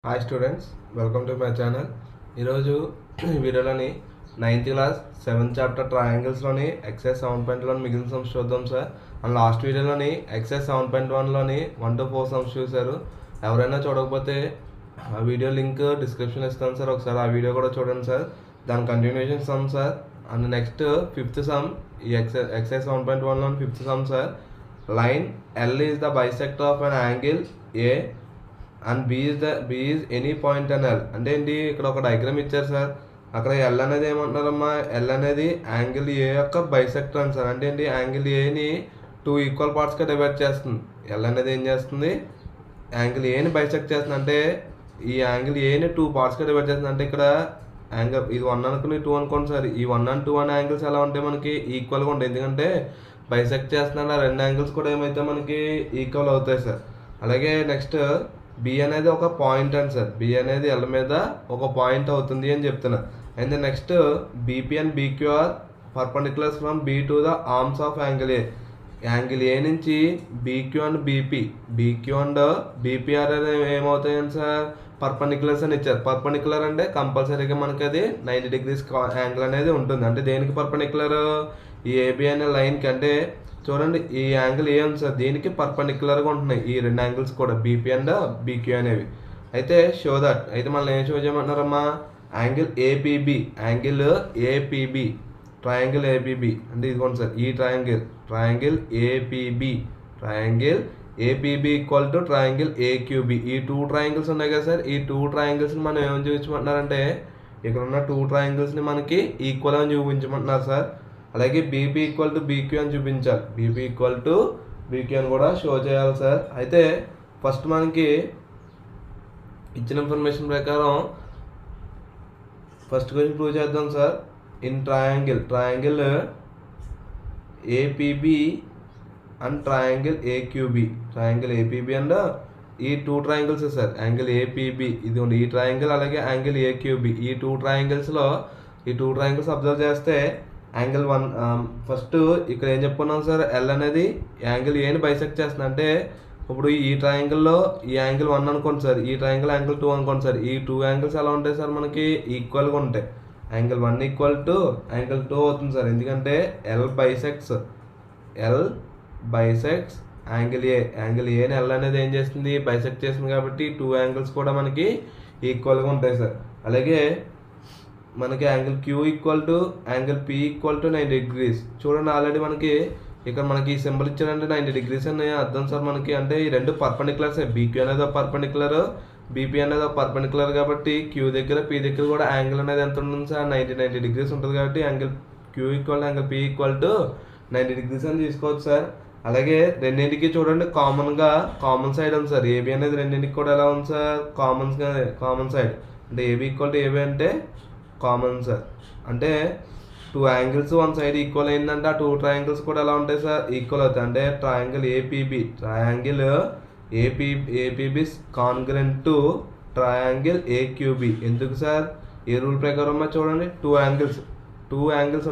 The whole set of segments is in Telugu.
Hi students, welcome to my channel. ఈరోజు వీడియోలోని 9th class 7th chapter ట్రయాంగిల్స్లోని excise 7.1 మిగిలిన సమ్స్ చూద్దాం సార్. అండ్ లాస్ట్ వీడియోలోని ఎక్సైజ్ 7.1లోని 1 to 4 సమ్స్ చూశారు. ఎవరైనా చూడకపోతే ఆ వీడియో లింక్ డిస్క్రిప్షన్ ఇస్తాను సార్, ఒకసారి ఆ వీడియో కూడా చూడండి సార్. దాని continuation sum sir. And next 5th sum, ఈ ఎక్సైజ్ 7.1లోని 5th sum sir. Line L is the bisector of an angle A and B is any point and L. అంటే ఏంటి, ఇక్కడ ఒక డయాగ్రామ్ ఇచ్చారు సార్. అక్కడ ఎల్ అనేది ఏమంటున్నారమ్మా, ఎల్ అనేది యాంగిల్ ఏ యొక్క బైసెక్టర్ అని సార్. అంటే ఏంటి, యాంగిల్ ఏని 2 ఈక్వల్ పార్ట్స్గా డివైడ్ చేస్తుంది. ఎల్ అనేది ఏం చేస్తుంది, యాంగిల్ ఏని బైసెక్ట్ చేస్తుంది. అంటే ఈ యాంగిల్ ఏని 2 పార్ట్స్గా డివైడ్ చేస్తుంది. అంటే ఇక్కడ యాంగిల్ ఇది 1 అనుకుని 2 అనుకోండి సార్. ఈ 1 and 2 అనే యాంగిల్స్ ఎలా ఉంటాయి, మనకి ఈక్వల్గా ఉంటాయి. ఎందుకంటే బైసెక్ట్ చేస్తున్న ఆ 2 యాంగిల్స్ కూడా ఏమైతే మనకి ఈక్వల్ అవుతాయి సార్. అలాగే నెక్స్ట్ బి అనేది ఒక పాయింట్ అండి సార్. బి అనేది ఎల్ మీద ఒక పాయింట్ అవుతుంది అని చెప్తున్నా. And next BP and BQ are perpendiculars from B to the arms of angle A. Angle A నుంచి BQ and BQ and BP are అనేది ఏమవుతాయని సార్, పర్పెండిక్యులర్స్ అని ఇచ్చారు. పర్పెండిక్యులర్ అంటే కంపల్సరీగా మనకి అది 90 degrees యాంగిల్ అనేది ఉంటుంది. అంటే దేనికి పర్పెండిక్యులర్, ఈ ఏబి అనే లైన్కి. అంటే చూడండి, ఈ యాంగిల్ ఏ ఉంది సార్, దీనికి పర్పెండిక్యులర్గా ఉంటున్నాయి ఈ 2 యాంగిల్స్ కూడా, బీపీ అండ్ బీక్యూ అనేవి. అయితే షో దట్, అయితే మనం ఏం షో చేయమంటున్నారమ్మా, యాంగిల్ ఏపీబీ ట్రయాంగిల్ ఏపీబీ. అంటే ఇదిగోండి సార్, ఈ triangle APB equal to triangle AQB. ఈ 2 ట్రయాంగిల్స్ ఉన్నాయి కదా సార్, ఈ 2 ట్రయాంగిల్స్ని మనం ఏమని చూపించమంటున్నారంటే, ఇక్కడ ఉన్న 2 ట్రయాంగిల్స్ని మనకి ఈక్వల్ అని చూపించమంటున్నారు సార్. అలాగే బీపీ ఈక్వల్ టు బీక్యూ అని చూపించాలి. బీపీ ఈక్వల్ టు బీక్యూ అని కూడా షో చేయాలి సార్. అయితే ఫస్ట్ మనకి ఇచ్చిన ఇన్ఫర్మేషన్ ప్రకారం ఫస్ట్ క్వశ్చన్ ప్రూవ్ చేద్దాం sir. In triangle APB and triangle AQB. Triangle APB and ఈ 2 ట్రయాంగిల్స్ సార్, యాంగిల్ ఏపీబీ ఇదిగోండి ఈ ట్రయాంగిల్, అలాగే యాంగిల్ ఏక్యూబీ. ఈ 2 ట్రయాంగిల్స్లో ఈ 2 ట్రయాంగిల్స్ అబ్జర్వ్ చేస్తే యాంగిల్ 1 ఫస్ట్ ఇక్కడ ఏం చెప్పుకున్నాం సార్, ఎల్ అనేది యాంగిల్ ఏని బైసెక్ట్ చేస్తుంది. అంటే ఇప్పుడు ఈ ట్రయాంగిల్లో ఈ యాంగిల్ 1 అనుకోండి సార్, ఈ ట్రయాంగిల్ యాంగిల్ 2 అనుకోండి సార్. ఈ 2 యాంగిల్స్ ఎలా ఉంటాయి సార్, మనకి ఈక్వల్గా ఉంటాయి. యాంగిల్ 1 ఈక్వల్ టు యాంగిల్ 2 అవుతుంది సార్. ఎందుకంటే ఎల్ బైసెక్ట్స్ యాంగిల్ ఏని ఎల్ అనేది ఏం చేస్తుంది, బైసెక్ట్ చేస్తుంది. కాబట్టి 2 యాంగిల్స్ కూడా మనకి ఈక్వల్గా ఉంటాయి సార్. అలాగే మనకి angle Q equal to angle P equal to 90 degrees. చూడండి, ఆల్రెడీ మనకి ఇక్కడ మనకి ఈ సింబల్ ఇచ్చారంటే 90 degrees అని అర్థం సార్ మనకి. అంటే ఈ 2 పర్పెండిక్యులర్స్, బీక్యూ అనేది ఒక పర్పెండిక్యులర్, బీపీ అనేది ఒక పర్పెండిక్యులర్. కాబట్టి క్యూ దగ్గర పీ దగ్గర కూడా యాంగిల్ అనేది ఎంత ఉంటుంది సార్, 90 degrees ఉంటుంది. కాబట్టి angle Q equal to angle P equal to 90 degrees అని తీసుకోవచ్చు సార్. అలాగే రెండింటికి చూడండి కామన్ సైడ్ ఉంది సార్. ఏబీ అనేది రెండింటికి కూడా ఎలా ఉంది సార్, కామన్ సైడ్. అంటే ఏబీ ఈక్వల్ టు ఏబీ అంటే కామన్ సార్. అంటే 2 యాంగిల్స్ 1 సైడ్ ఈక్వల్ అయిందంటే ఆ 2 ట్రయాంగిల్స్ కూడా ఎలా ఉంటాయి సార్, ఈక్వల్ అవుతాయి. అంటే ట్రయాంగిల్ ఏపీబీ కాన్గ్రెంట్ టు ట్రయాంగిల్ ఏక్యూబీ. ఎందుకు సార్, ఏ రూల్ ప్రకారం చూడండి, 2 యాంగిల్స్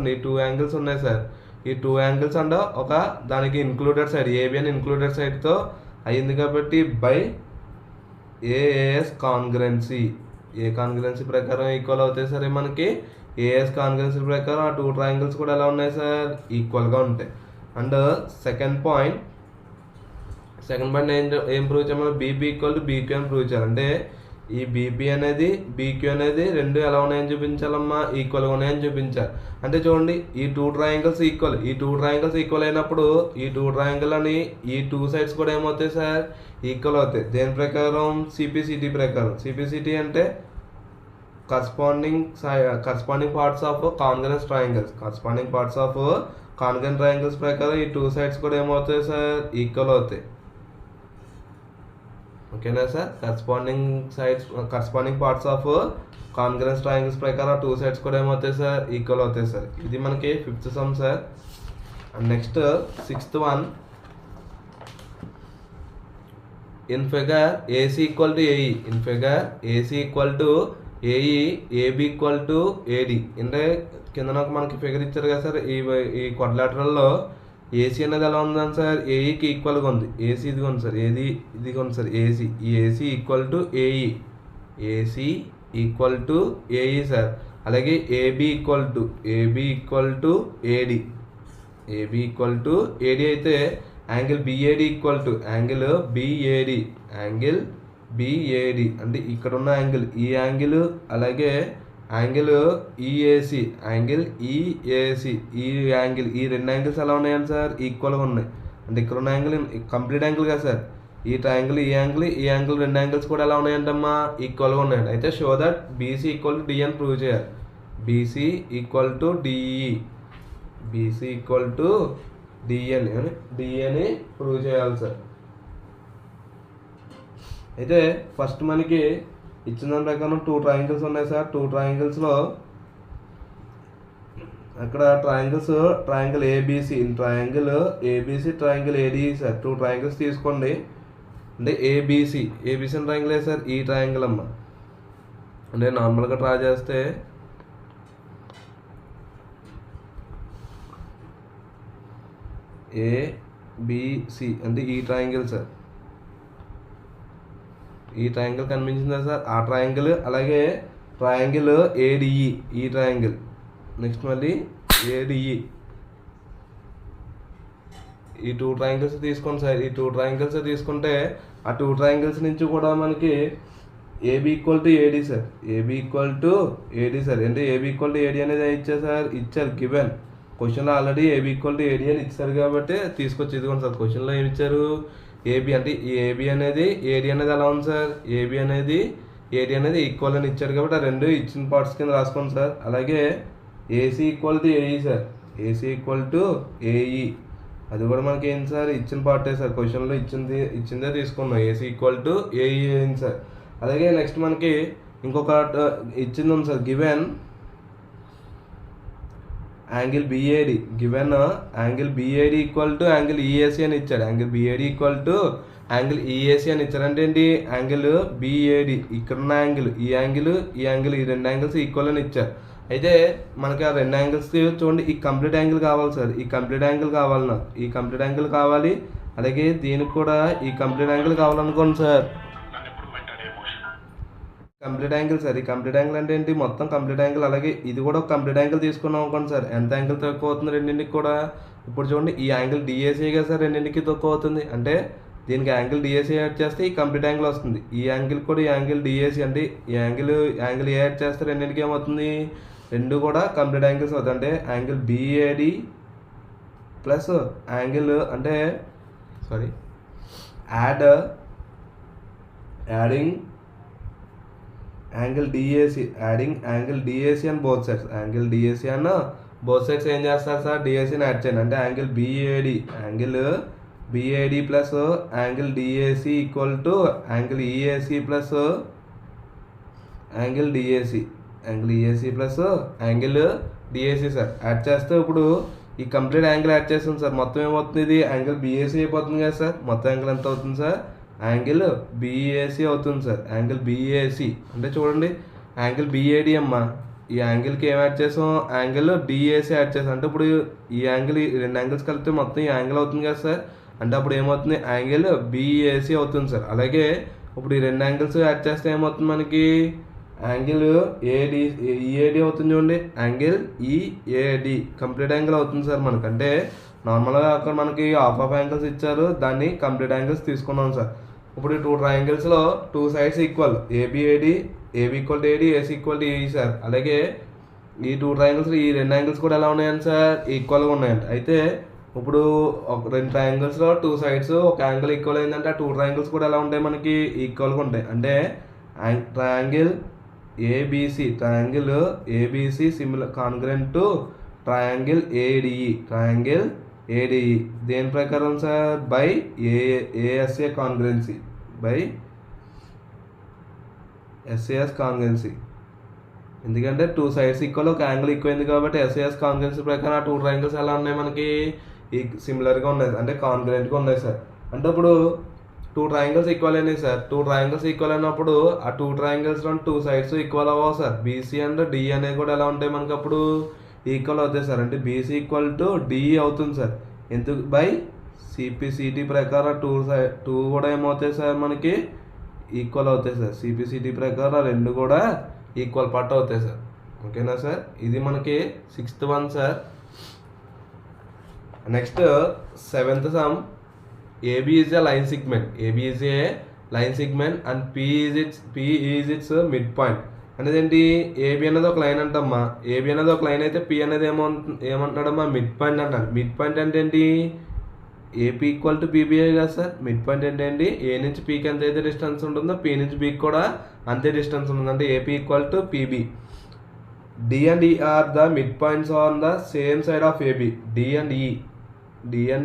ఉన్నాయి. 2 యాంగిల్స్ ఉన్నాయి సార్. ఈ 2 యాంగిల్స్ అంటే ఒక దానికి ఇన్క్లూడెడ్ సైడ్, ఏబి అని ఇన్క్లూడెడ్ సైడ్తో అయింది. కాబట్టి బై ఏఎస్ కాన్గ్రెన్సీ, ఏ కాన్గ్రెన్సీ ప్రకారం ఈక్వల్ అవుతాయి సార్ మనకి. ఏఎస్ కాన్గ్రెన్సీ ప్రకారం ఆ 2 ట్రయాంగిల్స్ కూడా ఎలా ఉన్నాయి సార్, ఈక్వల్గా ఉంటాయి. అండ్ సెకండ్ పాయింట్ ఏం ప్రూవ్ చేయాలి, బీపీ ఈక్వల్ టు బీక్యూ అని ప్రూవ్ చేయాలి. అంటే ఈ బీపీ అనేది బీక్యూ అనేది 2 ఎలా ఉన్నాయని చూపించాలమ్మా, ఈక్వల్గా ఉన్నాయని చూపించాలి. అంటే చూడండి, ఈ 2 ట్రయాంగిల్స్ ఈక్వల్ అయినప్పుడు ఈ 2 ట్రయాంగిల్ అని ఈ 2 సైడ్స్ కూడా ఏమవుతాయి సార్, ఈక్వల్ అవుతాయి. దేని ప్రకారం, సిపిసిటీ ప్రకారం. సిపిసిటీ అంటే corresponding parts of congruent triangles ప్రకారం ఈ 2 సైడ్స్ కూడా ఏమవుతాయి సార్, ఈక్వల్ అవుతాయి. ఓకేనా sir, corresponding parts of congruent triangles ప్రకారం 2 సైడ్స్ కూడా ఏమవుతాయి సార్, ఈక్వల్ అవుతాయి సార్. ఇది మనకి 5th sum sir. And next 6th one. In figure AC equal to AE, AB equal to AD. అంటే కింద మనకి ఫిగర్ ఇచ్చారు కదా సార్, ఈ క్వాడ్రిలేటరల్లో ఏసీ అనేది ఎలా ఉందని సార్, ఏఈకి ఈక్వల్గా ఉంది. ఏసీ ఇదిగోండి సార్, ఇదిగోండి సార్ ఏసీ. ఈ AC equal to AE. AC equal to AE sir. అలాగే AB equal to AD. AB equal to AD అయితే angle BAD equal to angle BAD అంటే ఇక్కడ ఉన్న యాంగిల్ ఈ యాంగిల్, అలాగే యాంగిల్ ఈఏసి ఈ యాంగిల్, ఈ రెండు యాంగిల్స్ ఎలా ఉన్నాయండి సార్? ఈక్వల్గా ఉన్నాయి. అంటే ఇక్కడ ఉన్న యాంగిల్ కంప్లీట్ యాంగిల్ కదా సార్. ఈ ట్రయాంగిల్ ఈ యాంగిల్ రెండు యాంగిల్స్ కూడా ఎలా ఉన్నాయంటమ్మా? ఈక్వల్గా ఉన్నాయండి. అయితే show that BC equal to D అని ప్రూవ్ చేయాలి. BC equal to DE, BC equal to డిఏని ప్రూవ్ చేయాలి సార్. అయితే ఫస్ట్ మనకి ఇచ్చిన దాని ప్రకారం 2 ట్రయాంగిల్స్ ఉన్నాయి సార్. 2 ట్రయాంగిల్స్లో అక్కడ triangle ABC, triangle ADE sir. 2 triangles తీసుకోండి. అంటే ఏబిసి అని ట్రయాంగిల్ సార్, ఈ ట్రయాంగిల్ అమ్మ. అంటే నార్మల్గా డ్రా చేస్తే ఏబిసి అంటే ఈ ట్రయాంగిల్ సార్. ఈ ట్రయాంగిల్ కనిపించిందా సార్? ఆ ట్రయాంగిల్. అలాగే ట్రయాంగిల్ ఏడిఈ, ఈ ట్రయాంగిల్. నెక్స్ట్ మళ్ళీ ఏడిఈ. ఈ 2 ట్రయాంగిల్స్ తీసుకోండి సార్. ఈ 2 ట్రయాంగిల్స్ తీసుకుంటే ఆ 2 ట్రయాంగిల్స్ నుంచి కూడా మనకి AB equal to AD sir. AB equal to AD sir. అంటే ఏబి ఈక్వల్ టు ఏడి అనేది ఇచ్చారు సార్, ఇచ్చారు గివెన్. క్వశ్చన్లో already AB equal to AD అని ఇచ్చారు కాబట్టి తీసుకొచ్చి ఇదిగోండి సార్. క్వశ్చన్లో ఏమి ఇచ్చారు? ఏబి అంటే ఈ ఏబి అనేది ఏడి అనేది ఎలా ఉంది సార్? ఏబి అనేది ఏడి అనేది ఈక్వల్ అని ఇచ్చారు కాబట్టి ఆ రెండు ఇచ్చిన పార్ట్స్ కింద రాసుకోండి సార్. అలాగే AC equal to AE sir. AC equal to AE అది కూడా మనకి ఏంటి సార్? ఇచ్చిన పార్టే సార్. క్వశ్చన్లో ఇచ్చిందే తీసుకున్నాం. ఏసీ ఈక్వల్ టు ఏఈ ఏంటి సార్. అలాగే నెక్స్ట్ మనకి ఇంకొక ఇచ్చింది ఉంది sir, given angle BAD. Given angle BAD equal to angle EAC అని ఇచ్చాడు. Angle BAD equal to angle EAC అని ఇచ్చారు. అంటే ఏంటి? యాంగిల్ బిఏడి ఇక్కడ ఉన్న యాంగిల్ ఈ రెండు యాంగిల్స్ ఈక్వల్ అని ఇచ్చారు. అయితే మనకి ఆ రెండు యాంగిల్స్ చూడండి, ఈ కంప్లీట్ యాంగిల్ కావాలి సార్. ఈ కంప్లీట్ యాంగిల్ కావాలి నాకు. ఈ కంప్లీట్ యాంగిల్ కావాలి. అలాగే దీనికి కూడా ఈ కంప్లీట్ యాంగిల్ కావాలనుకోండి సార్. Complete angle sir. ఈ కంప్లీట్ యాంగిల్ అంటే ఏంటి? మొత్తం కంప్లీట్ యాంగిల్. అలాగే ఇది కూడా ఒక కంప్లీట్ యాంగిల్ తీసుకున్నాం అనుకోండి సార్. ఎంత యాంగిల్ తక్కువ అవుతుంది రెండింటికి కూడా? ఇప్పుడు చూడండి, ఈ యాంగిల్ డిఏసీ కదా సార్, రెండింటికి తక్కువ అవుతుంది. అంటే దీనికి యాంగిల్ డిఏసీ యాడ్ చేస్తే ఈ కంప్లీట్ యాంగిల్ వస్తుంది. ఈ యాంగిల్ కూడా ఈ యాంగిల్ డిఏసీ అంటే ఈ యాంగిల్ యాడ్ చేస్తే రెండింటికి ఏమవుతుంది? రెండు కూడా కంప్లీట్ యాంగిల్స్ అవుతాయి. అంటే యాంగిల్ బిఏడి ప్లస్ యాంగిల్ అంటే adding angle DAC, angle DAC and both sides. Angle DAC అన్న బోత్ సైడ్స్ ఏం చేస్తారు సార్? డిఏసిని యాడ్ చేయండి. అంటే angle BAD plus angle DAC equal to angle EAC plus angle DAC plus angle DAC sir. Add చేస్తే ఇప్పుడు ఈ కంప్లీట్ యాంగిల్ యాడ్ చేస్తుంది సార్. మొత్తం ఏమవుతుంది? ఇది యాంగిల్ బిఏసి అయిపోతుంది కదా సార్. మొత్తం యాంగిల్ ఎంత అవుతుంది సార్? యాంగిల్ బిఏసి అవుతుంది సార్. యాంగిల్ బిఏసి అంటే చూడండి, యాంగిల్ బిఏడి అమ్మ. ఈ యాంగిల్కి ఏం యాడ్ చేసాం? యాంగిల్ డిఏసి యాడ్ చేసాం. అంటే ఇప్పుడు ఈ యాంగిల్ రెండు యాంగిల్స్ కలిపితే మొత్తం ఈ యాంగిల్ అవుతుంది కదా సార్. అంటే అప్పుడు ఏమవుతుంది? యాంగిల్ బిఏసి అవుతుంది సార్. అలాగే ఇప్పుడు ఈ రెండు యాంగిల్స్ యాడ్ చేస్తే ఏమవుతుంది మనకి? యాంగిల్ ఈఏడి అవుతుంది చూడండి. యాంగిల్ ఈఏడి కంప్లీట్ యాంగిల్ అవుతుంది సార్ మనకు. అంటే నార్మల్గా అక్కడ మనకి హాఫ్ యాంగిల్స్ ఇచ్చారు, దాన్ని కంప్లీట్ యాంగిల్స్ తీసుకున్నాం సార్. ఇప్పుడు ఈ 2 ట్రయాంగిల్స్లో 2 sides equal. AB equal to AD, AC equal to AE sir. అలాగే ఈ 2 ట్రయాంగిల్స్ ఈ రెండు యాంగిల్స్ కూడా ఎలా ఉన్నాయండి సార్? ఈక్వల్గా ఉన్నాయండి. అయితే ఇప్పుడు ఒక రెండు ట్రయాంగిల్స్లో 2 సైడ్స్ ఒక యాంగిల్ ఈక్వల్ అయిందంటే ఆ 2 ట్రయాంగిల్స్ కూడా ఎలా ఉంటాయి మనకి? ఈక్వల్గా ఉంటాయి. అంటే triangle ABC similar congruent to triangle ADE దేని ప్రకారం sir? By ASA congruency, SAS congruency. ఎందుకంటే 2 సైడ్స్ ఈక్వల్, ఒక యాంగిల్ ఈక్వల్ అయింది కాబట్టి ఎస్ఏఎస్ కాన్గ్రెన్సీ ప్రకారం ఆ 2 ట్రయాంగిల్స్ ఎలా ఉన్నాయి మనకి? సిమిలర్గా ఉన్నాయి, అంటే కాన్గ్రెంట్గా ఉన్నాయి సార్. అంటే ఇప్పుడు 2 ట్రయాంగిల్స్ ఈక్వల్ అయినాయి సార్. 2 ట్రయాంగిల్స్ ఈక్వల్ అయినప్పుడు ఆ 2 ట్రయాంగిల్స్లో 2 సైడ్స్ ఈక్వల్ అవ్వవు సార్. బీసీ అండ్ డిఈ అనేవి కూడా ఎలా ఉంటాయి మనకి? అప్పుడు ఈక్వల్ అవుతాయి సార్. అంటే బీసీ ఈక్వల్ టు డిఈ అవుతుంది సార్. ఎందుకు? బై సిపిసిటి ప్రకారం 2 కూడా ఏమవుతాయి సార్ మనకి? ఈక్వల్ అవుతాయి సార్. సిపిసిటీ ప్రకారం రెండు కూడా ఈక్వల్ పార్ట్ అవుతాయి సార్. ఓకేనా సార్? ఇది మనకి 6th one sir. Next 7th some. AB is a line segment. AB is a line segment and P is its midpoint. అనేది ఏంటి? ఏబి అనేది ఒక లైన్ అంటమ్మా. ఏబి అనేది ఒక లైన్ అయితే పి అనేది ఏమంటున్నాడమ్మా? మిడ్ పాయింట్ అంటాడు. మిడ్ పాయింట్ అంటే ఏంటి? ఏపీ ఈక్వల్ టు పీబీఏ కదా సార్. మిడ్ పాయింట్ అంటే ఏంటి? ఏ నుంచి పీకి ఎంత అయితే డిస్టెన్స్ ఉంటుందో పీ నుంచి బీకి కూడా అంతే డిస్టెన్స్ ఉంటుంది. అంటే AP equal to PB. D and E are the mid points on the same side of AB. D and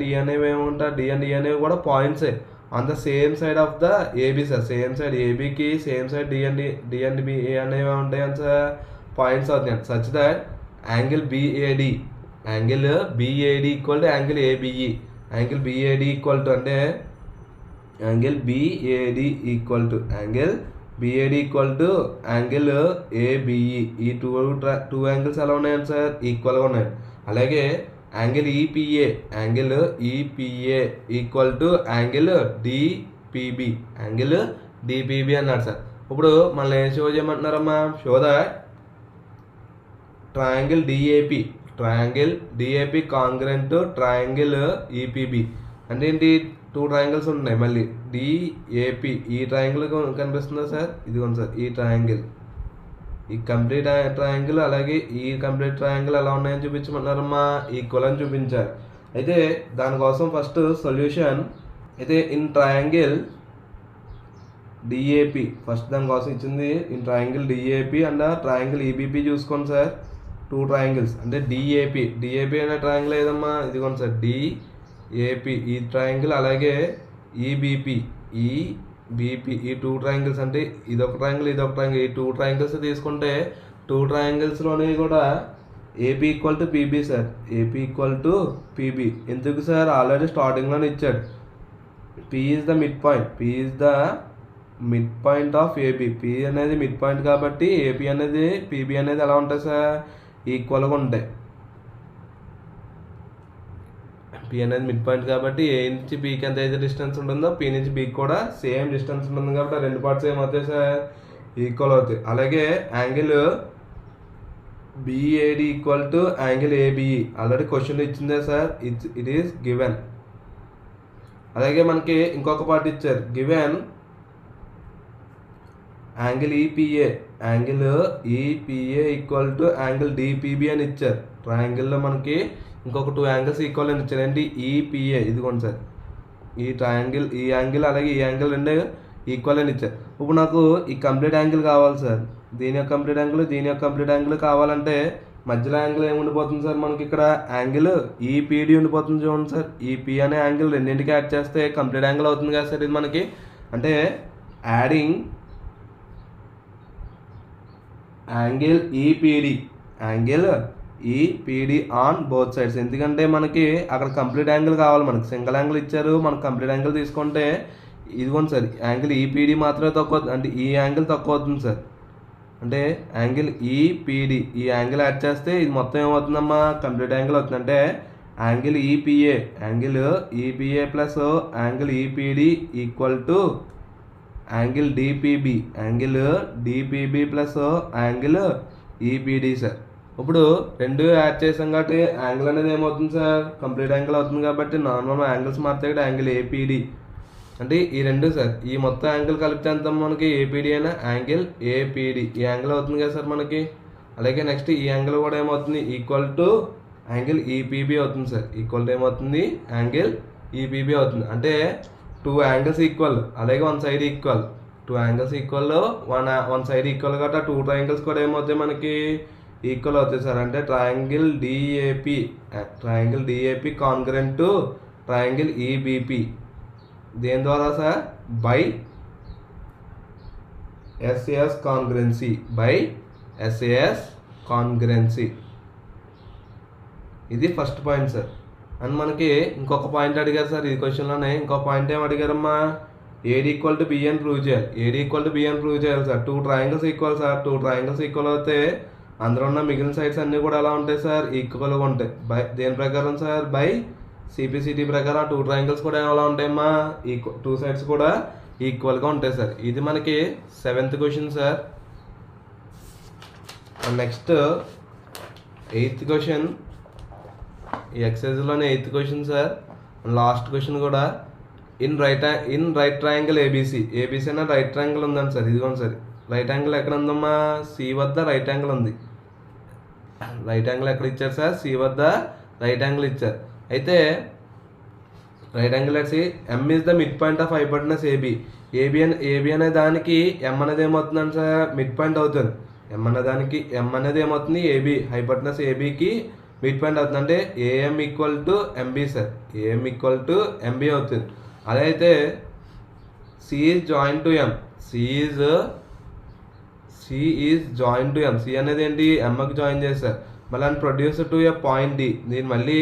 E అనేవి ఏముంటాయి? డి అండ్ ఈ అనేవి కూడా పాయింట్సే on the same side of the AB sir. Same side ఏబీకి same side D and B అనేవి ఉంటాయి అని సార్, పాయింట్స్ అవుతాయి. Such that angle BAD equal to angle ABE. Angle BAD equal to అంటే angle BAD equal to angle ABE. ఈ టూ యాంగిల్స్ ఎలా ఉన్నాయండి సార్? ఈక్వల్గా ఉన్నాయి. అలాగే angle EPA equal to angle DPB అన్నాడు సార్. ఇప్పుడు మళ్ళీ ఏం షో చేయమంటున్నారమ్మా? Show that triangle DAP congruent to triangle EPB. అంటే ఏంటి? టూ ట్రయాంగిల్స్ ఉన్నాయి. మళ్ళీ డిఏపి ఈ ట్రయాంగిల్ కనిపిస్తుందా సార్? ఇదిగోండి సార్, ఈ ట్రయాంగిల్, ఈ కంప్లీట్ ట్రయాంగిల్ అలాగే ఈ కంప్లీట్ ట్రయాంగిల్ ఎలా ఉన్నాయని చూపించమన్నారమ్మా? ఈక్వల్ అని చూపించారు. అయితే దానికోసం ఫస్ట్ సొల్యూషన్ అయితే ఇన్ ట్రయాంగిల్ డిఏపి ఫస్ట్ దానికోసం ఇచ్చింది. In triangle DAP and triangle EBP చూసుకోండి సార్. టూ ట్రయాంగిల్స్ అంటే డిఏపి అనే ట్రయాంగిల్ ఏదమ్మా? ఇదిగోండి సార్, డిఏపి ఈ ట్రయాంగిల్ అలాగే ఈబీపీ ఈ టూ ట్రయాంగిల్స్ అంటే ఇదొక ట్రయాంగిల్ ఈ టూ ట్రయాంగిల్స్ తీసుకుంటే టూ ట్రయాంగిల్స్లోని కూడా AP equal to PB sir. AP equal to PB ఎందుకు సార్? ఆల్రెడీ స్టార్టింగ్లోనే ఇచ్చాడు. P is the mid point of AP. P అనేది మిడ్ పాయింట్ కాబట్టి ఏపీ అనేది పీబీ అనేది ఎలా ఉంటాయి సార్? ఈక్వల్గా ఉంటాయి. పీ అనేది మిడ్ పాయింట్ కాబట్టి ఏ నుంచి బీకి ఎంత అయితే డిస్టెన్స్ ఉంటుందో పీ నుంచి బీకి కూడా సేమ్ డిస్టెన్స్ ఉంటుంది కాబట్టి ఆ రెండు పార్ట్స్ ఏమవుతాయి సార్? ఈక్వల్ అవుతాయి. అలాగే angle BAD equal to angle ABE already question ఇచ్చిందే సార్. It is given. అలాగే మనకి ఇంకొక పార్ట్ ఇచ్చారు. Given angle EPA equal to angle DPB అని ఇచ్చారు. ట్రయాంగిల్లో మనకి ఇంకొక టూ యాంగిల్స్ ఈక్వల్ అని ఇచ్చారు. ఏంటి? ఈపీఏ ఇదిగోండి సార్, ఈ యాంగిల్ అలాగే ఈ యాంగిల్ రెండు ఈక్వల్ అని ఇచ్చారు. ఇప్పుడు నాకు ఈ కంప్లీట్ యాంగిల్ కావాలి సార్. దీని యొక్క కంప్లీట్ యాంగిల్ కావాలంటే మధ్యలో యాంగిల్ ఏముండిపోతుంది సార్? మనకి ఇక్కడ యాంగిల్ ఈపీడి ఉండిపోతుంది చూడండి సార్. ఈపీ అనే యాంగిల్ రెండింటికి యాడ్ చేస్తే కంప్లీట్ యాంగిల్ అవుతుంది కదా సార్ ఇది మనకి. అంటే adding angle EPD on both sides. ఎందుకంటే మనకి అక్కడ కంప్లీట్ యాంగిల్ కావాలి. మనకి సింగిల్ యాంగిల్ ఇచ్చారు, మనకు కంప్లీట్ యాంగిల్ తీసుకుంటే ఇదిగోండి సార్, యాంగిల్ ఈపీడి మాత్రమే తక్కువ, అంటే ఈ యాంగిల్ తక్కువ అవుతుంది సార్. అంటే యాంగిల్ ఈపీడి ఈ యాంగిల్ యాడ్ చేస్తే ఇది మొత్తం ఏమవుతుందమ్మా? కంప్లీట్ యాంగిల్ అవుతుంది. అంటే angle EPA plus angle EPD equal to angle DPB plus angle EPD sir. ఇప్పుడు రెండు యాడ్ చేసాం కాబట్టి యాంగిల్ అనేది ఏమవుతుంది సార్? కంప్లీట్ యాంగిల్ అవుతుంది. కాబట్టి నార్మల్ యాంగిల్స్ మాత్రమే యాంగిల్ ఏపీడి అంటే ఈ రెండు సార్. ఈ మొత్తం యాంగిల్ కలిపితే ఎంత మనకి? ఏపీడి అయినా యాంగిల్ ఏపీడి ఈ యాంగిల్ అవుతుంది కదా సార్ మనకి. అలాగే నెక్స్ట్ ఈ యాంగిల్ కూడా ఏమవుతుంది? ఈక్వల్ టు యాంగిల్ ఈపీబీ అవుతుంది సార్. ఈక్వల్ టు ఏమవుతుంది? యాంగిల్ ఈపీబీ అవుతుంది. అంటే టూ యాంగిల్స్ ఈక్వల్ అలాగే one side equal. Two angles equal one side equal కాబట్టి టూ ట్రయాంగిల్స్ కూడా ఏమవుతాయి మనకి? ఈక్వల్ అవుతాయి సార్. అంటే triangle DAP congruent to triangle EBP దేని ద్వారా సార్? By SAs కాంగ్రెన్సీ. ఇది ఫస్ట్ పాయింట్ సార్. అండ్ మనకి ఇంకొక పాయింట్ అడిగారు సార్ ఈ క్వశ్చన్లోనే. ఇంకొక పాయింట్ ఏం అడిగారమ్మా? AD equal to BN prove చేయాలి sir. Two triangles equal sir. Two triangles equal అయితే అందులో ఉన్న మిగిలిన సైడ్స్ అన్నీ కూడా ఎలా ఉంటాయి సార్? ఈక్వల్గా ఉంటాయి. బై దేని ప్రకారం సార్? బై సిపిసిటీ ప్రకారం టూ ట్రయాంగిల్స్ కూడా ఎలా ఉంటాయమ్మా? టూ సైడ్స్ కూడా ఈక్వల్గా ఉంటాయి సార్. ఇది మనకి 7th question sir. Next 8th question. ఈ ఎక్సర్సైజ్లోనే 8th question sir. Last question కూడా ఇన్ రైట్ ట్రయాంగిల్ ఏబీసీ అనే రైట్ ట్రయాంగిల్ ఉందండి సార్. ఇదిగోండి సార్, రైట్ యాంగిల్ ఎక్కడ ఉందమ్మా? సి వద్ద రైట్ యాంగిల్ ఉంది. రైట్ యాంగిల్ ఎక్కడ ఇచ్చారు సార్? సి వద్ద రైట్ యాంగిల్ ఇచ్చారు. అయితే right angle C M is the mid point of hypotenuse AB. AB అనే దానికి ఎం అనేది ఏమవుతుందండి సార్? మిడ్ పాయింట్ అవుతుంది. ఎం అనేది ఏమవుతుంది? ఏబి హైపోటెనస్ ఏబికి మిడ్ పాయింట్ అవుతుంది. అంటే AM equal to MB sir. AM equal to MB అవుతుంది. అదైతే C is join to M. C is join to M. C అనేది ఏంటి? ఎంకి జాయిన్ చేస్తారు. మళ్ళీ and produce to a point D. దీని మళ్ళీ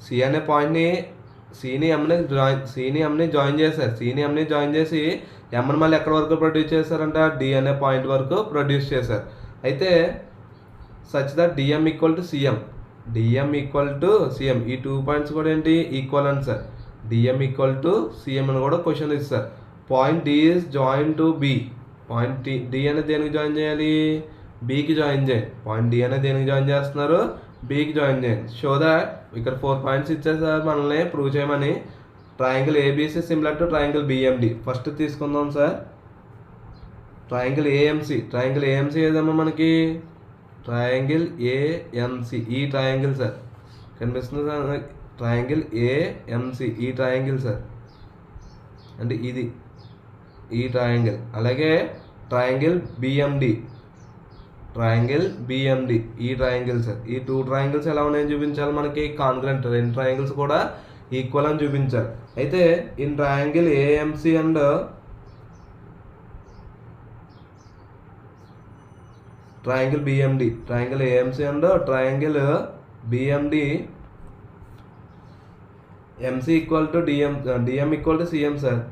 సి అనే పాయింట్ని సిని ఎంని జాయిన్ చేశారు. ఎంని జాయిన్ చేసి ఎంని మళ్ళీ ఎక్కడి వరకు ప్రొడ్యూస్ చేశారంట? డి అనే పాయింట్ వరకు ప్రొడ్యూస్ చేశారు. అయితే such that DM equal to CM. ఈ 2 పాయింట్స్ కూడా ఏంటి? ఈక్వల్ అని sir. DM equal to CM అని కూడా క్వశ్చన్ ఇస్తారు. Point D is join to B. Point D అనేది దేనికి జాయిన్ చేయాలి? బీకి జాయిన్ చేయండి. పాయింట్ డి అనేది దేనికి జాయిన్ చేస్తున్నారు? బీకి జాయిన్ చేయండి. షో దాట్ ఇక్కడ 4 పాయింట్స్ ఇచ్చారు సార్ మనల్ని ప్రూవ్ చేయమని. Triangle ABC similar to triangle BMD. First తీసుకుందాం సార్. ట్రయాంగిల్ ఏఎంసి ఏదమ్మా మనకి? Triangle AMC. ఈ ట్రయాంగిల్ సార్ కనిపిస్తుంది సార్. ట్రయాంగిల్ ఏఎంసి ఈ ట్రయాంగిల్ సార్. అంటే ఇది ఈ ట్రయాంగిల్. అలాగే ట్రయాంగిల్ బిఎండి ఈ ట్రయాంగిల్ సార్. ఈ 2 ట్రయాంగిల్స్ ఎలా ఉన్నాయని చూపించాలి మనకి? కాన్గ్రెంట్. 2 ట్రయాంగిల్స్ కూడా ఈక్వల్ అని చూపించాలి. అయితే in triangle AMC and triangle BMD. Triangle AMC and triangle BMD MC equal to DM equal to CM sir.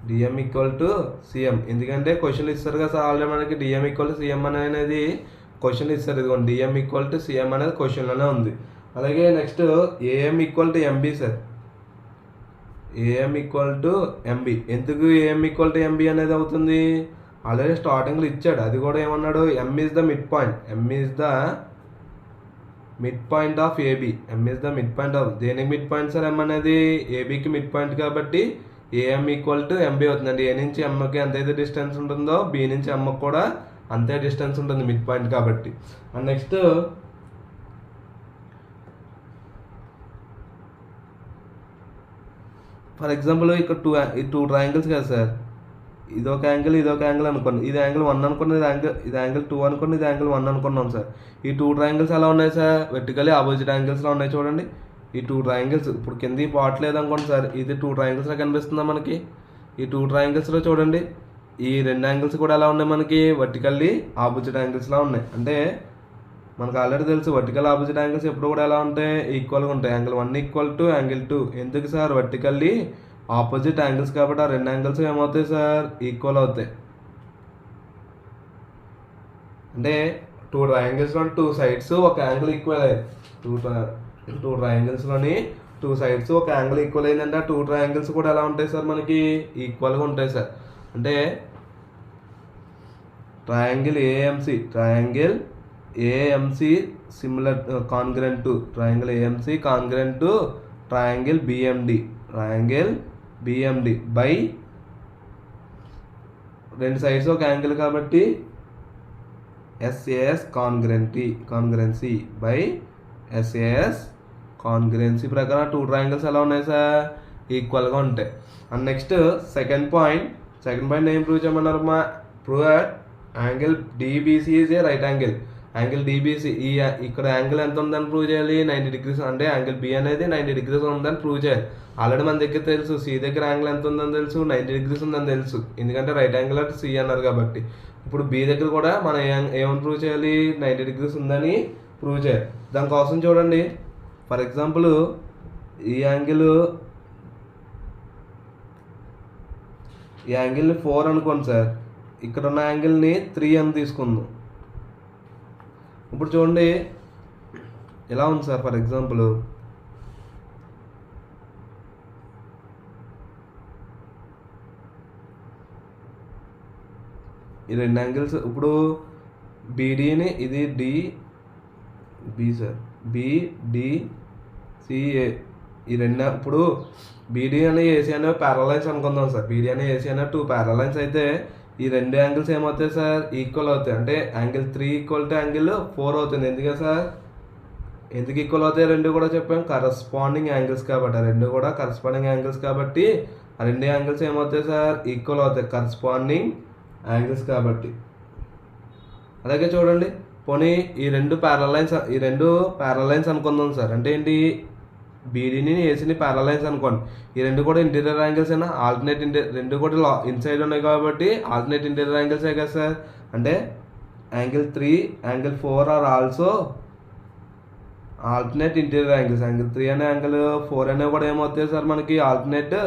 DM equal to CM. ఎందుకంటే క్వశ్చన్ ఇస్తారు కదా సార్ ఆల్రెడీ మనకి. డిఎం ఈక్వల్ టు సిఎం అనేది క్వశ్చన్ ఇస్తారు. ఇదిగోండి డిఎం ఈక్వల్ టు సిఎం అనేది క్వశ్చన్లోనే ఉంది. అలాగే next AM equal to MB sir. AM equal to MB. ఎందుకు ఏఎం ఈక్వల్ టు ఎంబీ అనేది అవుతుంది? ఆల్రెడీ స్టార్టింగ్లో ఇచ్చాడు. అది కూడా ఏమన్నాడు? M is the mid point. Mid point of AB. దేనికి మిడ్ పాయింట్ సార్? ఎం అనేది ఏబికి మిడ్ పాయింట్ కాబట్టి ఏఎం ఈక్వల్ టు ఎంబీ అవుతుందండి. ఏ నుంచి ఎంకి ఎంతైతే డిస్టెన్స్ ఉంటుందో బి నుంచి ఎంకి కూడా అంతే డిస్టెన్స్ ఉంటుంది మిడ్ పాయింట్ కాబట్టి. అండ్ నెక్స్ట్ ఫర్ ఎగ్జాంపుల్ ఇక్కడ 2 ట్రయాంగిల్స్ కదా సార్. ఇదొక యాంగిల్ అనుకోండి. ఇది యాంగిల్ 1 అనుకోండి. ఇది యాంగిల్ 2 అనుకోండి. ఇది యాంగిల్ 1 అనుకున్నాం సార్. ఈ 2 ట్రయాంగిల్స్ ఎలా ఉన్నాయి సార్? వెర్టికల్లీ ఆపోజిట్ యాంగిల్స్లో ఉన్నాయి చూడండి. ఈ 2 ట్రయాంగిల్స్ ఇప్పుడు కింద పార్ట్ లేదనుకోండి సార్. ఇది 2 ట్రయాంగిల్స్లో కనిపిస్తుందా మనకి? ఈ 2 ట్రయాంగిల్స్లో చూడండి. ఈ 2 యాంగిల్స్ కూడా ఎలా ఉన్నాయి మనకి? వర్టికల్లీ ఆపోజిట్ యాంగిల్స్లో ఉన్నాయి. అంటే మనకు ఆల్రెడీ తెలుసు వర్టికల్ ఆపోజిట్ యాంగిల్స్ ఎప్పుడు కూడా ఎలా ఉంటాయి? ఈక్వల్గా ఉంటాయి. Angle 1 equal to angle 2. ఎందుకు సార్? వర్టికల్లీ ఆపోజిట్ యాంగిల్స్ కాబట్టి ఆ 2 యాంగిల్స్ ఏమవుతాయి సార్? ఈక్వల్ అవుతాయి. అంటే 2 ట్రయాంగిల్స్లో 2 సైడ్స్ ఒక యాంగిల్ ఈక్వల్ అయ్యాయి. 2 ట్రయాంగిల్స్లోని 2 సైడ్స్ ఒక యాంగిల్ ఈక్వల్ అయిందంటే ఆ 2 ట్రయాంగిల్స్ కూడా ఎలా ఉంటాయి సార్? మనకి ఈక్వల్గా ఉంటాయి సార్. అంటే triangle AMC similar congruent to triangle BMD by 2 sides ఒక యాంగిల్ కాబట్టి SAS congruency by SAS congruency ప్రకారం 2 ట్రయాంగిల్స్ ఎలా ఉన్నాయి సార్? ఈక్వల్గా ఉంటాయి. అండ్ నెక్స్ట్ సెకండ్ పాయింట్ ఏం ప్రూవ్ చేయమన్నారు? Prove that angle DBC is a right angle. Angle DBC ఇక్కడ యాంగిల్ ఎంత ఉందని ప్రూవ్ చేయాలి? 90 degrees. అంటే యాంగిల్ బి అనేది 90 degrees ఉందని ప్రూవ్ చేయాలి. ఆల్రెడీ మన దగ్గర తెలుసు సి దగ్గర యాంగిల్ ఎంత ఉందని తెలుసు, 90 degrees ఉందని తెలుసు. ఎందుకంటే రైట్ యాంగిల్ అంటే సి అన్నారు కాబట్టి. ఇప్పుడు బి దగ్గర కూడా మనం ఏమని ప్రూవ్ చేయాలి? 90 degrees ఉందని ప్రూవ్ చేయాలి. దానికోసం చూడండి, ఫర్ ఎగ్జాంపుల్ ఈ యాంగిల్ని 4 అనుకోండి సార్. ఇక్కడ ఉన్న యాంగిల్ని 3 అని తీసుకుందాం. ఇప్పుడు చూడండి ఎలా ఉంది సార్? ఫర్ ఎగ్జాంపుల్ ఈ రెండు యాంగిల్స్ ఇప్పుడు బీడీని ఇది బి సార్ బిడిసిఏ ఈ రెండు ఇప్పుడు బీడీ అని ఏసీ అనే ప్యారలల్ లైన్స్ అనుకుందాం సార్. బీడీ అని ఏసీ అనే 2 ప్యారలల్ లైన్స్ అయితే ఈ రెండు యాంగిల్స్ ఏమవుతాయి సార్ ఈక్వల్ అవుతాయి. అంటే యాంగిల్ 3 ఈక్వల్ టు యాంగిల్ 4 అవుతుంది. ఎందుకే సార్ ఎందుకు ఈక్వల్ అవుతాయి రెండు కూడా చెప్పాం కరస్పాండింగ్ యాంగిల్స్ కాబట్టి. ఆ రెండు కూడా కరస్పాండింగ్ యాంగిల్స్ కాబట్టి ఆ రెండు యాంగిల్స్ ఏమవుతాయి సార్ ఈక్వల్ అవుతాయి కరస్పాండింగ్ యాంగిల్స్ కాబట్టి. అలాగే చూడండి పోనీ ఈ రెండు ప్యారలల్ లైన్స్ అనుకుందాం సార్. అంటే ఏంటి బీడీని ఏసీని ప్యారలల్ లైన్స్ అనుకోండి. ఈ రెండు కూడా ఇంటీరియర్ యాంగిల్స్ అయినా ఆల్టర్నేట్ రెండు కూడా ఇన్సైడ్ ఉన్నాయి కాబట్టి ఆల్టర్నేట్ ఇంటీరియర్ యాంగిల్సే కదా సార్. అంటే angle 3 angle 4 are also alternate interior angles. Angle 3 అనే యాంగిల్ 4 అనేవి కూడా ఏమవుతాయి సార్ మనకి ఆల్టర్నేట్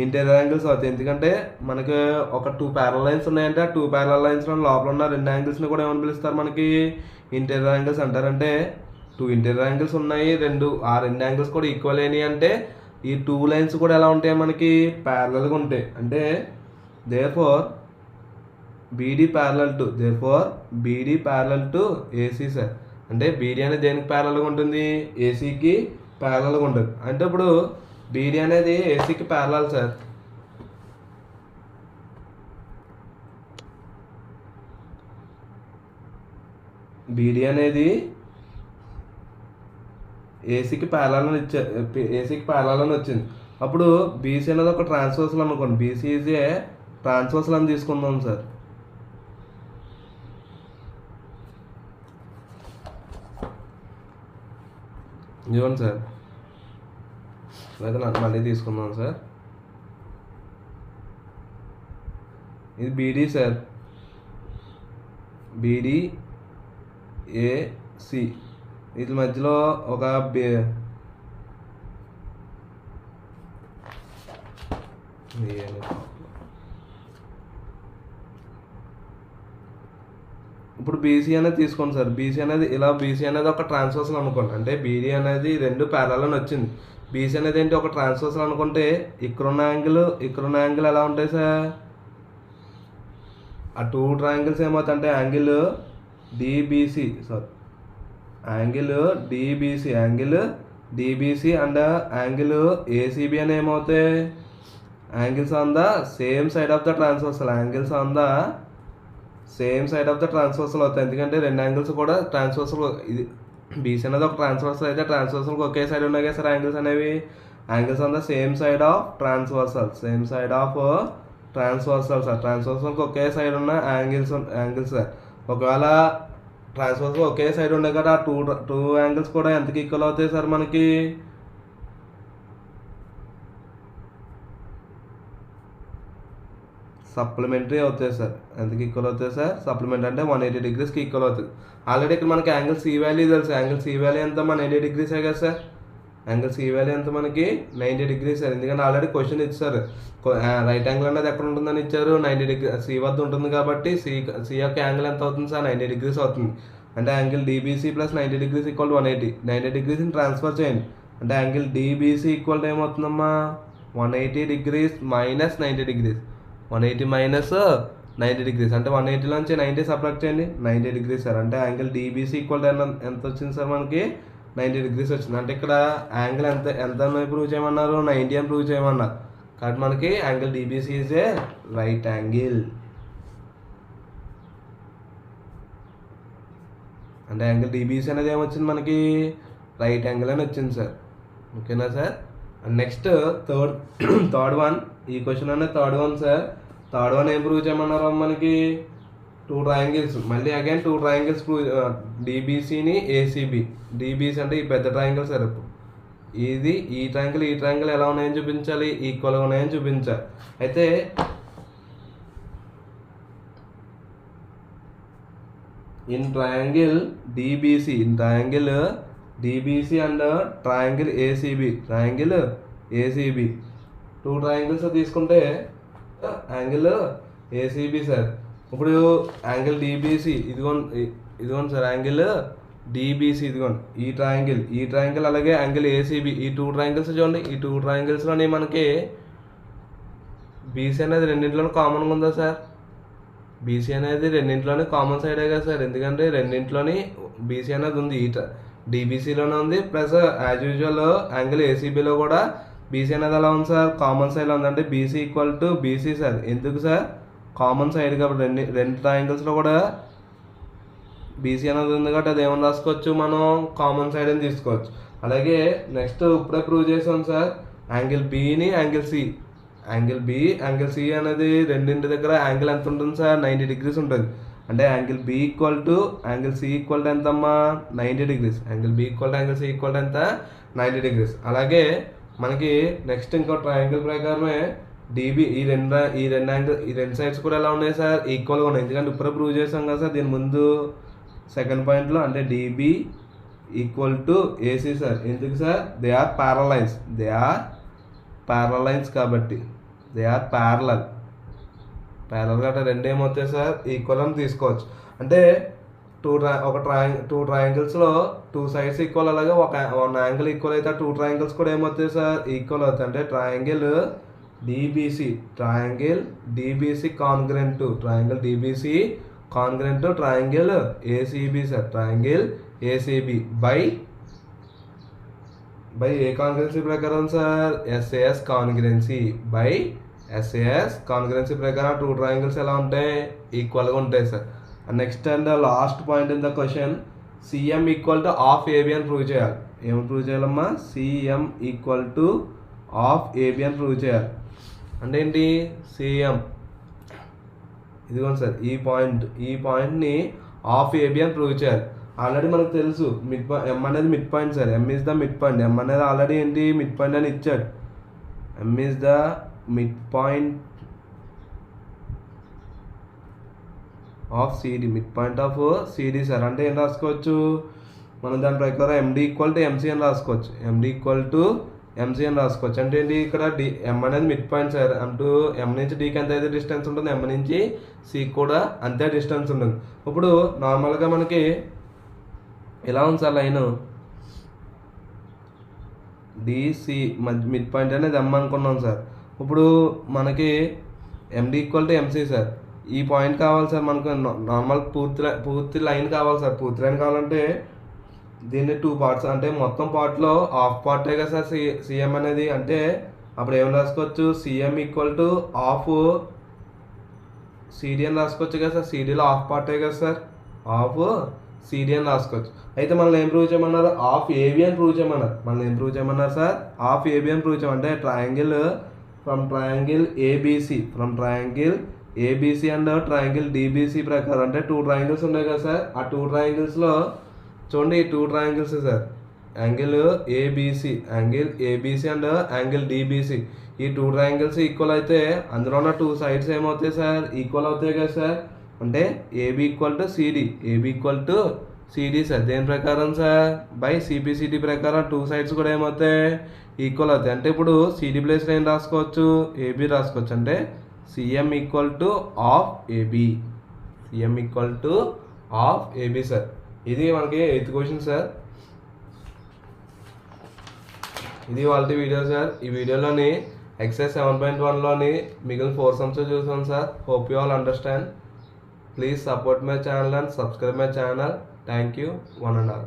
ఇంటీరియర్ యాంగిల్స్ అవుతాయి. ఎందుకంటే మనకి ఒక 2 ప్యారలల్ లైన్స్ ఉన్నాయంటే ఆ 2 ప్యారలల్ లైన్స్లో లోపల ఉన్న రెండు యాంగిల్స్ని కూడా ఏమని పిలుస్తారు మనకి ఇంటీరియర్ యాంగిల్స్ అంటారంటే 2 ఇంటీరియర్ యాంగిల్స్ ఉన్నాయి ఆ రెండు యాంగిల్స్ కూడా ఈక్వల్ అయినాయి అంటే ఈ 2 లైన్స్ కూడా ఎలా ఉంటాయి మనకి ప్యారలల్గా ఉంటాయి. అంటే therefore BD parallel to AC sir. అంటే బీడీ అనేది దేనికి ప్యారలల్గా ఉంటుంది ఏసీకి ప్యారలల్గా ఉంటుంది. అంటే ఇప్పుడు బీడీ అనేది ఏసీకి ప్యారలల్ సార్. బీడీ అనేది ఏసీకి ప్యారలల్ అని వచ్చింది. అప్పుడు బీసీ అనేది ఒక ట్రాన్స్వర్సల్ అనుకోండి. బీసీ ఈజ్ ఏ ట్రాన్స్వర్సల్ అని తీసుకుందాం సార్. ఇవ్వండి సార్ లేదా నాకు మళ్ళీ తీసుకుందాం సార్. ఇది బీడీ సార్. బీడీ ఏసీ వీటి మధ్యలో ఒక ఇప్పుడు బీసీ అనేది తీసుకోండి సార్. బీసీ అనేది ఒక ట్రాన్స్వర్సల్ అనుకోండి. అంటే బీడీ అనేది రెండు ప్యారలల్ అని వచ్చింది. బీసీ అనేది ఏంటి ఒక ట్రాన్స్వర్సల్ అనుకుంటే ఇక్కడున్న యాంగిల్ ఎలా ఉంటాయి సార్ ఆ 2 ట్రయాంగిల్స్ ఏమవుతాయి అంటే angle DBC and angle ACB అని ఏమవుతాయి angles on the same side of the transversal అవుతాయి. ఎందుకంటే రెండు యాంగిల్స్ కూడా ట్రాన్స్వర్సల్. ఇది బీసీ అనేది ఒక ట్రాన్స్వర్సల్ అయితే ట్రాన్స్వర్సల్కి ఒకే సైడ్ ఉన్నాయి కదా సార్ యాంగిల్స్ అనేవి. Angles on the same side of transversal sir. ట్రాన్స్వర్సల్కి ఒకే సైడ్ ఉన్న యాంగిల్స్ సార్. ఒకవేళ ట్రాన్స్వర్సల్ ఒకే సైడ్ ఉన్నాయి కదా ఆ 2 యాంగిల్స్ కూడా ఎంతకి ఈక్వల్ అవుతాయి సార్ మనకి సప్లిమెంటరీ అవుతాయి సార్. ఎంతకి ఈక్వల్ అవుతాయి సార్ సప్లిమెంట్ అంటే 180 degreesకి ఈక్వల్ అవుతుంది. ఆల్రెడీ ఇక్కడ మనకి యాంగిల్ సి వాల్యూ తెలుసు. యాంగిల్ సి వాల్యూ ఎంత 180 degrees కదా సార్. యాంగిల్ సి వాల్యూ ఎంత మనకి 90 degrees సార్. ఎందుకంటే ఆల్రెడీ క్వశ్చన్ ఇచ్చారు రైట్ యాంగిల్ అనేది ఎక్కడ ఉంటుందని ఇచ్చారు 90 degrees సి వద్ద ఉంటుంది కాబట్టి సి యొక్క యాంగిల్ ఎంత అవుతుంది సార్ 90 degrees అవుతుంది. అంటే angle DBC plus 90 degrees equal 180. 90 degrees transfer చేయండి అంటే యాంగిల్ డిబిసి ఈక్వల్ ఏమవుతుందమ్మా 180 degrees minus 90 degrees. 180 minus 90 degrees అంటే 180 నుంచి 90 సబ్ట్రాక్ట్ చేయండి 90 degrees సార్. అంటే యాంగిల్ డిబిసి ఈక్వల్ ఎంత వచ్చింది సార్ మనకి 90 degrees వచ్చింది. అంటే ఇక్కడ యాంగిల్ ఎంత ప్రూవ్ చేయమన్నారు 90 అని ప్రూవ్ చేయమన్నారు కాబట్టి మనకి angle DBC is a right angle. అంటే యాంగిల్ డిబిసి అనేది ఏమొచ్చింది మనకి రైట్ యాంగిల్ అని వచ్చింది సార్. ఓకేనా సార్. నెక్స్ట్ థర్డ్ వన్ ఈ క్వశ్చన్ అనేది third one sir. Third one ఏం ప్రూవ్ చేయమన్నారు మనకి 2 ట్రయాంగిల్స్ మళ్ళీ అగైన్ 2 ట్రయాంగిల్స్ ప్రూవ్ డిబిసిని ఏసీబీ. డిబిసి అంటే ఈ పెద్ద ట్రయాంగిల్ సార్. ఇది ఈ ట్రయాంగిల్ ఎలా ఉన్నాయని చూపించాలి ఈక్వల్గా ఉన్నాయని చూపించాలి. అయితే in triangle DBC and triangle ACB 2 triangles తీసుకుంటే యాంగిల్ ఏసీబీ సార్. ఇప్పుడు యాంగిల్ డిబిసి ఇదిగోండి సార్ యాంగిల్ డిబిసి ఇదిగోండి ఈ ట్రయాంగిల్ అలాగే యాంగిల్ ఏసీబీ ఈ 2 ట్రయాంగిల్స్ చూడండి. ఈ 2 ట్రయాంగిల్స్లోని మనకి బీసీ అనేది రెండింటిలో కామన్గా ఉందా సార్ బీసీ అనేది రెండింటిలోనే కామన్ సైడే కదా సార్, ఎందుకంటే రెండింటిలోని బీసీ అనేది ఉంది. డీబీసీలోనే ఉంది, ప్లస్ యాజ్ యూజువల్ యాంగిల్ ఏసీబీలో కూడా బీసీ అనేది ఎలా ఉంది సార్, కామన్ సైడ్లో ఉంది. అంటే BC equal to BC sir. ఎందుకు సార్, కామన్ సైడ్ కాబట్టి రెండు ట్రయాంగిల్స్లో కూడా బీసీ అనేది ఉంది కాబట్టి అది ఏమని రాసుకోవచ్చు, మనం కామన్ సైడ్ అని తీసుకోవచ్చు. అలాగే నెక్స్ట్ ఇప్పుడే ప్రూవ్ చేసాం సార్, యాంగిల్ బీని angle C, angle B angle C అనేది రెండింటి దగ్గర యాంగిల్ ఎంత ఉంటుంది సార్, 90 degrees ఉంటుంది. అంటే angle B equal to angle C equal to ఎంతమ్మా, 90 degrees. Angle B equal to angle C equal to ఎంత, 90 degrees. అలాగే మనకి నెక్స్ట్ ఇంకో ట్రయాంగిల్ ప్రకారమే డిబి ఈ రెండు సైడ్స్ కూడా ఎలా ఉన్నాయి సార్, ఈక్వల్గా ఉన్నాయి. ఎందుకంటే ఇప్పుడే ప్రూవ్ చేసాం కదా సార్ దీని ముందు సెకండ్ పాయింట్లో. అంటే dB equal to AC sir. ఎందుకు సార్, దే ఆర్ ప్యారలైన్స్ కాబట్టి దే ఆర్ ప్యారలల్ గట్రా రెండు ఏమవుతాయి సార్, ఈక్వల్ అని తీసుకోవచ్చు. అంటే టూ ట్రయాంగిల్స్లో టూ సైడ్స్ ఈక్వల్, అలాగే వన్ యాంగిల్ ఈక్వల్ అయితే టూ ట్రయాంగిల్స్ కూడా ఏమవుతాయి సార్, ఈక్వల్ అవుతాయి. అంటే triangle DBC congruent to triangle ACB sir. Triangle ACB by a congruency ప్రకారం సార్, ఎస్ఏఎస్ కాన్గ్రెన్సీ ప్రకారం టూ ట్రయాంగిల్స్ ఎలా ఉంటాయి, ఈక్వల్గా ఉంటాయి sir. Next and last point in the question, CM equal to half AB అని ప్రూవ్ చేయాలి. ఏం ప్రూవ్ చేయాలమ్మా, CM equal to half AB అని ప్రూవ్ చేయాలి. అంటే ఏంటి, సిఎం ఇదిగోండి సార్, ఈ పాయింట్ని హాఫ్ ఏబి అని ప్రూవ్ చేయాలి. ఆల్రెడీ మనకు తెలుసు ఎం అనేది mid point sir, M is the mid point. M అనేది ఆల్రెడీ ఏంటి, మిడ్ పాయింట్ అని ఇచ్చాడు. M is the mid point of CD, mid point of CD sir. అంటే ఏం రాసుకోవచ్చు మనం దాని ప్రకారం ఎండి ఈక్వల్ టు ఎంసీ అని రాసుకోవచ్చు. అంటే ఏంటి, ఇక్కడ ఎం అనేది మిడ్ పాయింట్ సార్. ఎం నుంచి డీకి ఎంత అయితే డిస్టెన్స్ ఉంటుంది, ఎం నుంచి సి కూడా అంతే డిస్టెన్స్ ఉంటుంది. ఇప్పుడు నార్మల్గా మనకి ఎలా ఉంది sir line, DC mid point అనేది ఎం అనుకున్నాం సార్. ఇప్పుడు మనకి ఎండి ఈక్వల్ టు ఎంసీ సార్. ఈ పాయింట్ కావాలి సార్ మనకు, నార్మల్ పూర్తి లైన్ కావాలి సార్. పూర్తి లైన్ కావాలంటే దీన్ని టూ పార్ట్స్, అంటే మొత్తం పార్ట్లో హాఫ్ పార్టే కదా సార్ సిఎం అనేది. అంటే అప్పుడు ఏమైనా రాసుకోవచ్చు, CM equal to half CD అని రాసుకోవచ్చు కదా సార్. సిడిలో హాఫ్ పార్టే కదా సార్, హాఫ్ సిడి అని రాసుకోవచ్చు. అయితే మనల్ని ఏం ప్రూవ్ చేయమన్నారు, హాఫ్ ఏబి అని ప్రూవ్ చేయమన్నారు. సార్ హాఫ్ ఏబి అని ప్రూవ్ చేయమంటే triangle from triangle ABC and triangle DBC ప్రకారం, అంటే టూ ట్రయాంగిల్స్ ఉన్నాయి కదా సార్. ఆ టూ ట్రయాంగిల్స్లో చూడండి, ఈ two triangles sir, angle ABC and angle DBC, ఈ టూ ట్రయాంగిల్స్ ఈక్వల్ అయితే అందులో ఉన్న టూ సైడ్స్ ఏమవుతాయి సార్, ఈక్వల్ అవుతాయి కదా సార్. అంటే AB equal to CD sir. దేని ప్రకారం సార్, బై సిపిసిడి ప్రకారం టూ సైడ్స్ కూడా ఏమవుతాయి, ఈక్వల్ అవుతాయి. అంటే ఇప్పుడు సిడి ప్లేస్లో ఏం రాసుకోవచ్చు, ఏబి రాసుకోవచ్చు. అంటే CM equal to half AB sir. ఇది మనకి 8th క్వశ్చన్ సార్. ఇది వాళ్ళ వీడియో సార్. ఈ వీడియోలోని ఎక్సర్సైజ్ 7.1లోని మిగిలిన 4 సమ్స్ చూసాం sir. Hope you all understand. Please support my channel and subscribe my channel. Thank you, 1 and all.